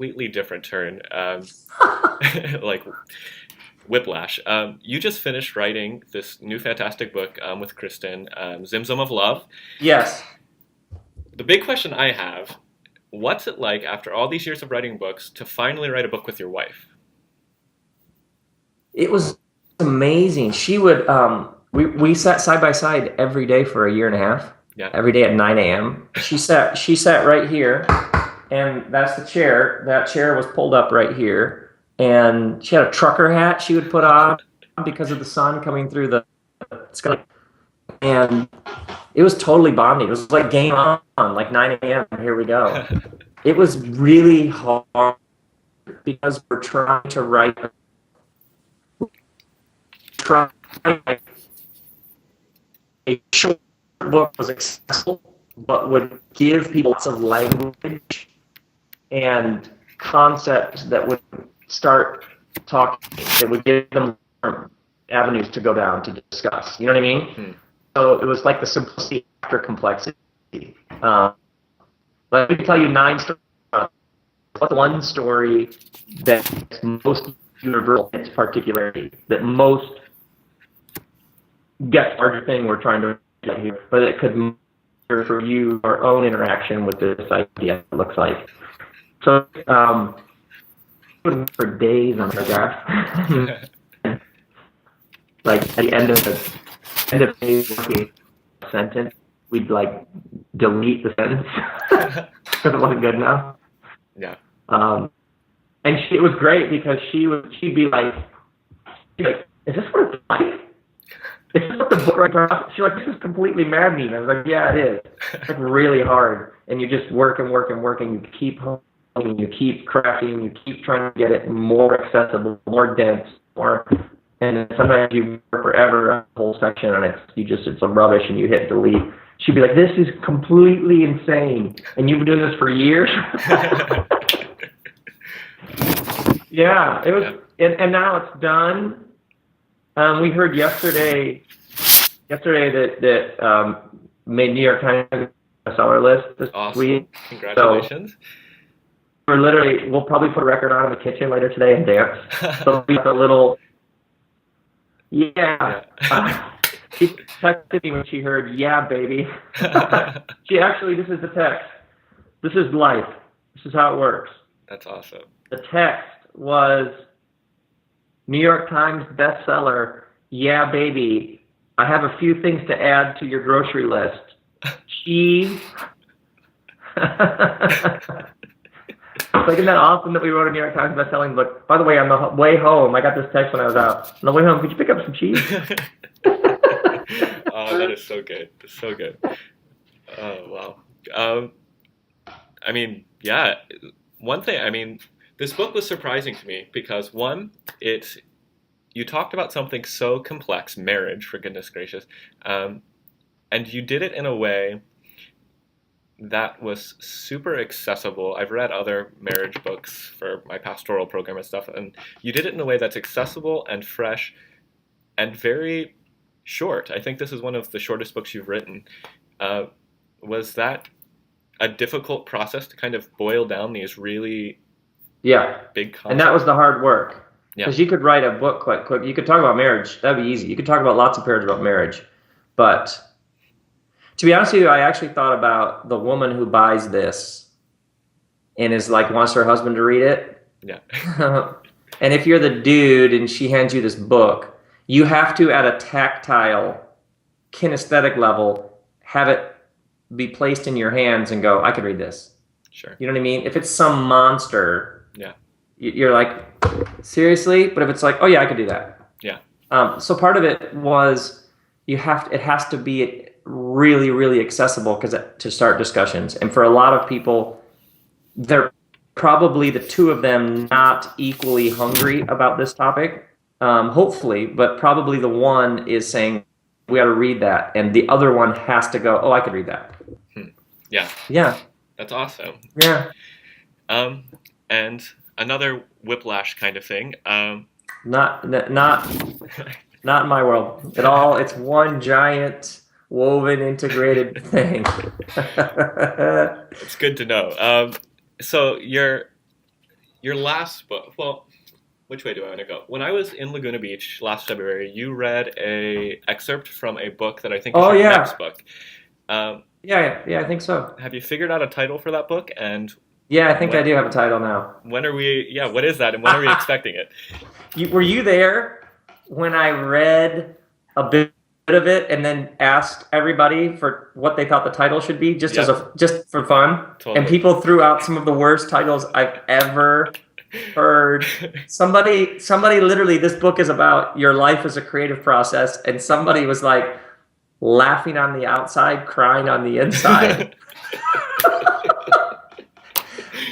completely different turn, like whiplash. You just finished writing this new fantastic book with Kristen, Zimzum of Love. Yes. The big question I have, what's it like after all these years of writing books to finally write a book with your wife? It was amazing. She would we sat side by side every day for a year and a half. Yeah. Every day at 9 a.m. She sat right here, and that's the chair. That chair was pulled up right here, and she had a trucker hat she would put on because of the sun coming through the sky. And it was totally bonding. It was like game on, like 9 a.m. Here we go. It was really hard because we're trying to write a short book was accessible, but would give people lots of language and concepts that would start talking, that would give them avenues to go down to discuss. You know what I mean? So it was like the simplicity after complexity. Let me tell you 9 stories. What's one story that's most universal in its particularity, that most gets larger thing we're trying to get here, but it could matter for you, our own interaction with this idea looks like. So, for days on the graph. Like at the end of the page working sentence, we'd like delete the sentence because it wasn't good enough. Yeah. And it was great because she'd be like, is this what it's like? Is this what the book right now? She's like, this is completely maddening. I was like, yeah, it is. It's like really hard. And you just work and work and work, and you keep honing, you keep crafting, you keep trying to get it more accessible, more dense, more. And then sometimes you work forever on a whole section, and it's some rubbish, and you hit delete. She'd be like, this is completely insane. And you've been doing this for years? Yeah, it was, and now it's done. We heard yesterday that made New York Times bestseller list this week. Congratulations. So we'll probably put a record on in the kitchen later today and dance. So we have a little, yeah. She texted me when she heard, yeah, baby. This is the text. This is life. This is how it works. That's awesome. The text was New York Times bestseller, yeah, baby. I have a few things to add to your grocery list. Cheese. Like, isn't that awesome that we wrote a New York Times bestselling book? By the way, on the way home, I got this text when I was out. On the way home, could you pick up some cheese? Oh, that is so good. It's so good. Oh, wow. I mean, yeah. One thing, I mean, this book was surprising to me because, one, you talked about something so complex, marriage, for goodness gracious, and you did it in a way that was super accessible. I've read other marriage books for my pastoral program and stuff, and you did it in a way that's accessible and fresh and very short. I think this is one of the shortest books you've written. Was that a difficult process to kind of boil down these really big concepts? And that was the hard work. Yeah. Because you could write a book quite quick. You could talk about marriage. That'd be easy. You could talk about lots of paragraphs about marriage. But to be honest with you, I actually thought about the woman who buys this and is like, wants her husband to read it. Yeah. And if you're the dude and she hands you this book, you have to, at a tactile, kinesthetic level, have it be placed in your hands and go, I could read this. Sure. You know what I mean? If it's some monster, you're like, seriously? But if it's like, oh yeah, I could do that. Yeah. So part of it was it has to be really, really accessible to start discussions. And for a lot of people, they're probably the two of them not equally hungry about this topic, hopefully, but probably the one is saying, we got to read that. And the other one has to go, oh, I could read that. Yeah. Yeah. That's awesome. Yeah. And another whiplash kind of thing. Not in my world at all. It's one giant woven integrated thing. It's good to know. So your last book. Well, which way do I want to go? When I was in Laguna Beach last February, you read a excerpt from a book that I think is Oh, your yeah. next book. Yeah, I think so. Have you figured out a title for that book? And Yeah, I think I do have a title now. when are we? Yeah, what is that? And when are we expecting it? Were you there when I read a bit of it and then asked everybody for what they thought the title should be, just just for fun? Totally. And people threw out some of the worst titles I've ever heard. Somebody literally, this book is about your life as a creative process, and somebody was like laughing on the outside, crying on the inside.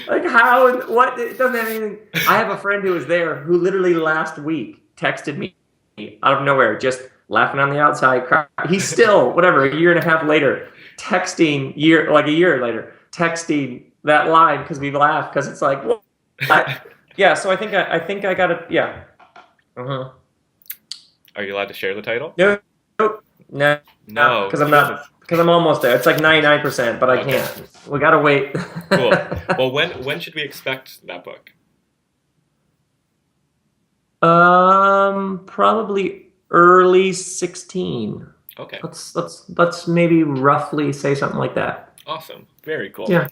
Like how and what? It doesn't have anything. I have a friend who was there who literally last week texted me out of nowhere, just laughing on the outside. Crying. He's still, whatever, a year and a half later, texting a year later, texting that line because we laughed because it's like, well, yeah. So I think I got it. Yeah. Are you allowed to share the title? No, because I'm not. Because I'm almost there. It's like 99%, but I can't. We gotta wait. Cool. Well, when should we expect that book? Probably early 16. Okay. Let's maybe roughly say something like that. Awesome. Very cool. Yeah.